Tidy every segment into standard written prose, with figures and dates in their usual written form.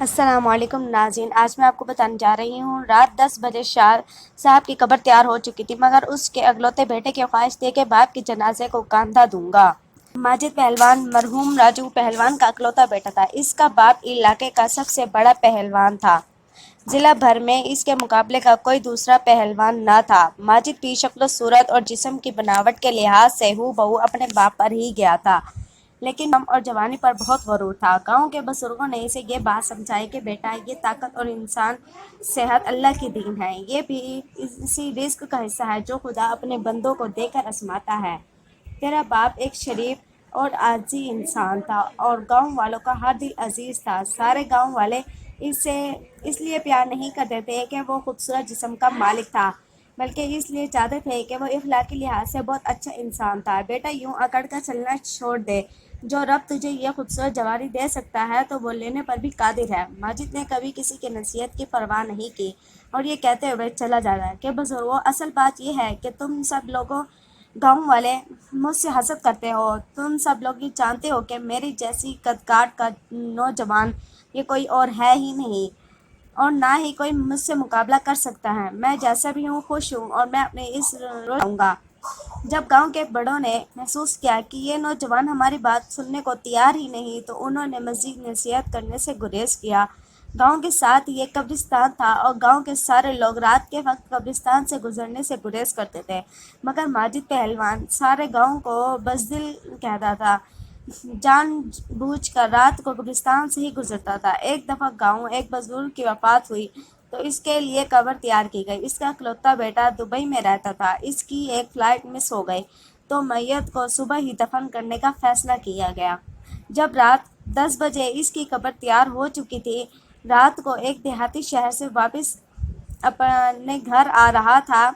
السلام علیکم ناظرین، آج میں آپ کو بتانے جا رہی ہوں رات 10 بجے شاہ صاحب کی قبر تیار ہو چکی تھی، مگر اس کے اگلوتے بیٹے کی خواہش تھی کہ باپ کے جنازے کو کاندھا دوں گا۔ ماجد پہلوان مرحوم راجو پہلوان کا اکلوتا بیٹا تھا۔ اس کا باپ علاقے کا سب سے بڑا پہلوان تھا۔ ضلع بھر میں اس کے مقابلے کا کوئی دوسرا پہلوان نہ تھا۔ ماجد کی شکل و صورت اور جسم کی بناوٹ کے لحاظ سے ہو بہو اپنے باپ پر ہی گیا تھا، لیکن دم اور جوانی پر بہت غرور تھا۔ گاؤں کے بزرگوں نے اسے یہ بات سمجھائی کہ بیٹا، یہ طاقت اور انسان صحت اللہ کی دین ہے، یہ بھی اسی رزق کا حصہ ہے جو خدا اپنے بندوں کو دے کر آزماتا ہے۔ تیرا باپ ایک شریف اور عاجز انسان تھا اور گاؤں والوں کا ہر دل عزیز تھا۔ سارے گاؤں والے اسے اس لیے پیار نہیں کرتے تھے کہ وہ خوبصورت جسم کا مالک تھا، بلکہ اس لیے چاہتے تھے کہ وہ اخلاقی لحاظ سے بہت اچھا انسان تھا۔ بیٹا، یوں اکڑ کر چلنا چھوڑ دے، جو رب تجھے یہ خوبصورت جوانی دے سکتا ہے تو وہ لینے پر بھی قادر ہے۔ ماجد نے کبھی کسی کی نصیحت کی پرواہ نہیں کی اور یہ کہتے ہوئے چلا جاتا کہ بزرگوں، اصل بات یہ ہے کہ تم سب لوگوں گاؤں والے مجھ سے حسد کرتے ہو۔ تم سب لوگ یہ جانتے ہو کہ میری جیسی قد کاٹ کا نوجوان یہ کوئی اور ہے ہی نہیں، اور نہ ہی کوئی مجھ سے مقابلہ کر سکتا ہے۔ میں جیسا بھی ہوں خوش ہوں اور میں اپنے اس روز جاؤں گا۔ جب گاؤں کے بڑوں نے محسوس کیا کہ یہ نوجوان ہماری بات سننے کو تیار ہی نہیں تو انہوں نے مزید نصیحت کرنے سے گریز کیا۔ گاؤں کے ساتھ ہی ایک قبرستان تھا اور گاؤں کے سارے لوگ رات کے وقت قبرستان سے گزرنے سے گریز کرتے تھے، مگر ماجد پہلوان سارے گاؤں کو بزدل کہتا تھا، جان بوجھ کر رات کو قبرستان سے ہی گزرتا تھا۔ ایک دفعہ گاؤں ایک بزرگ کی وفات ہوئی تو اس کے لیے قبر تیار کی گئی۔ اس کا اکلوتا بیٹا دبئی میں رہتا تھا۔ اس کی ایک فلائٹ مس ہو گئی تو میت کو صبح ہی دفن کرنے کا فیصلہ کیا گیا۔ جب رات 10 بجے اس کی قبر تیار ہو چکی تھی، رات کو ایک دیہاتی شہر سے واپس اپنے گھر آ رہا تھا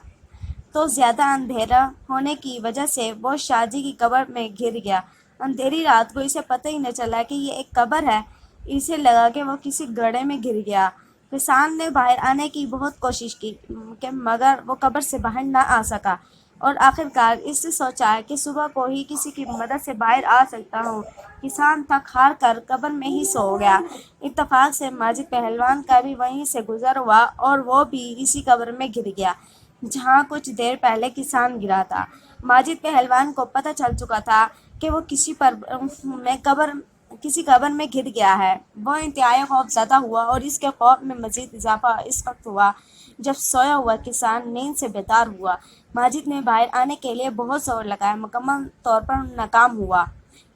تو زیادہ اندھیرا ہونے کی وجہ سے وہ شاہ جی کی قبر میں گر گیا۔ اندھیری رات کو اسے پتہ ہی نہ چلا کہ یہ ایک قبر ہے۔ اسے لگا کہ وہ کسی گڑھے میں گر گیا۔ کسان نے باہر آنے کی بہت کوشش کی مگر وہ قبر سے باہر نہ آ سکا اور آخرکار اس نے سوچا کہ صبح کو ہی کسی کی مدد سے باہر آ سکتا ہوں۔ کسان تھک ہار کر قبر میں ہی سو گیا۔ اتفاق سے ماجد پہلوان کا بھی وہیں سے گزر ہوا اور وہ بھی اسی قبر میں گر گیا جہاں کچھ دیر پہلے کسان گرا تھا۔ ماجد پہلوان کو پتہ چل چکا تھا کہ وہ کسی قبر میں گر گیا ہے۔ وہ انتہائی خوف زدہ ہوا اور اس کے خوف میں مزید اضافہ اس وقت ہوا جب سویا ہوا کسان نیند سے بیدار ہوا۔ ماجد نے باہر آنے کے لیے بہت زور لگایا، مکمل طور پر ناکام ہوا۔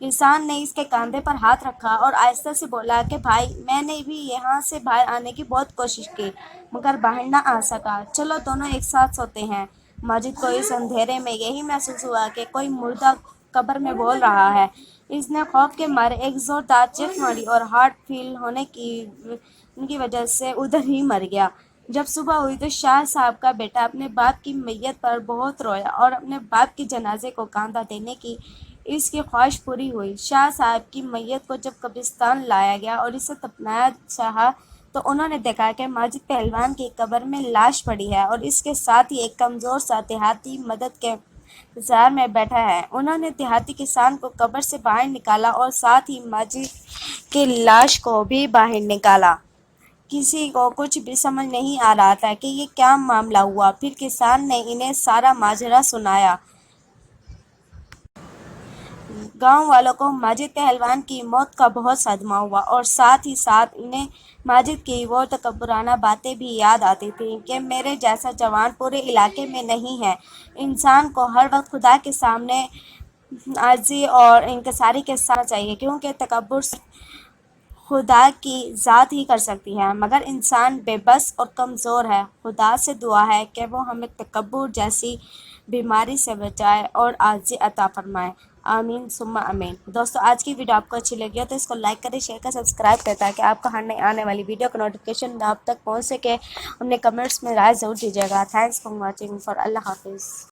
کسان نے اس کے کاندھے پر ہاتھ رکھا اور آہستہ سے بولا کہ بھائی، میں نے بھی یہاں سے باہر آنے کی بہت کوشش کی مگر باہر نہ آ سکا، چلو دونوں ایک ساتھ سوتے ہیں۔ ماجد کو اس اندھیرے میں یہی محسوس ہوا کہ کوئی مردہ قبر میں بول رہا ہے۔ اس نے خوف کے مارے ایک زوردار چیخ ماری اور ہارٹ فیل ہونے کی وجہ سے ادھر ہی مر گیا۔ جب صبح ہوئی تو شاہ صاحب کا بیٹا اپنے باپ کی میت پر بہت رویا اور اپنے باپ کے جنازے کو کاندھا دینے کی اس کی خواہش پوری ہوئی۔ شاہ صاحب کی میت کو جب قبرستان لایا گیا اور اسے دفنایا چاہا تو انہوں نے دیکھا کہ ماجد پہلوان کی قبر میں لاش پڑی ہے اور اس کے ساتھ ہی ایک کمزور سا دیہاتی مدد کے انتظار میں بیٹھا ہے۔ انہوں نے دیہاتی کسان کو قبر سے باہر نکالا اور ساتھ ہی ماجد کی لاش کو بھی باہر نکالا۔ کسی کو کچھ بھی سمجھ نہیں آ رہا تھا کہ یہ کیا معاملہ ہوا۔ پھر کسان نے انہیں سارا ماجرا سنایا۔ گاؤں والوں کو ماجد پہلوان کی موت کا بہت صدمہ ہوا اور ساتھ ہی ساتھ انہیں ماجد کی وہ تکبرانہ باتیں بھی یاد آتی تھیں کہ میرے جیسا جوان پورے علاقے میں نہیں ہے۔ انسان کو ہر وقت خدا کے سامنے عاجزی اور انکساری کے ساتھ چاہیے، کیونکہ تکبر صرف خدا کی ذات ہی کر سکتی ہے، مگر انسان بے بس اور کمزور ہے۔ خدا سے دعا ہے کہ وہ ہمیں تکبر جیسی بیماری سے بچائے اور عاجزی عطا فرمائے۔ آمین ثم آمین۔ دوستو، آج کی ویڈیو آپ کو اچھی لگی ہو تو اس کو لائک کریں، شیئر کریں، سبسکرائب کریں تاکہ آپ کو ہر نئی آنے والی ویڈیو کا نوٹیفیکیشن آپ تک پہنچ سکے۔ اپنے کمنٹس میں رائے ضرور دیجیے گا۔ Thanks for watching. اللہ حافظ۔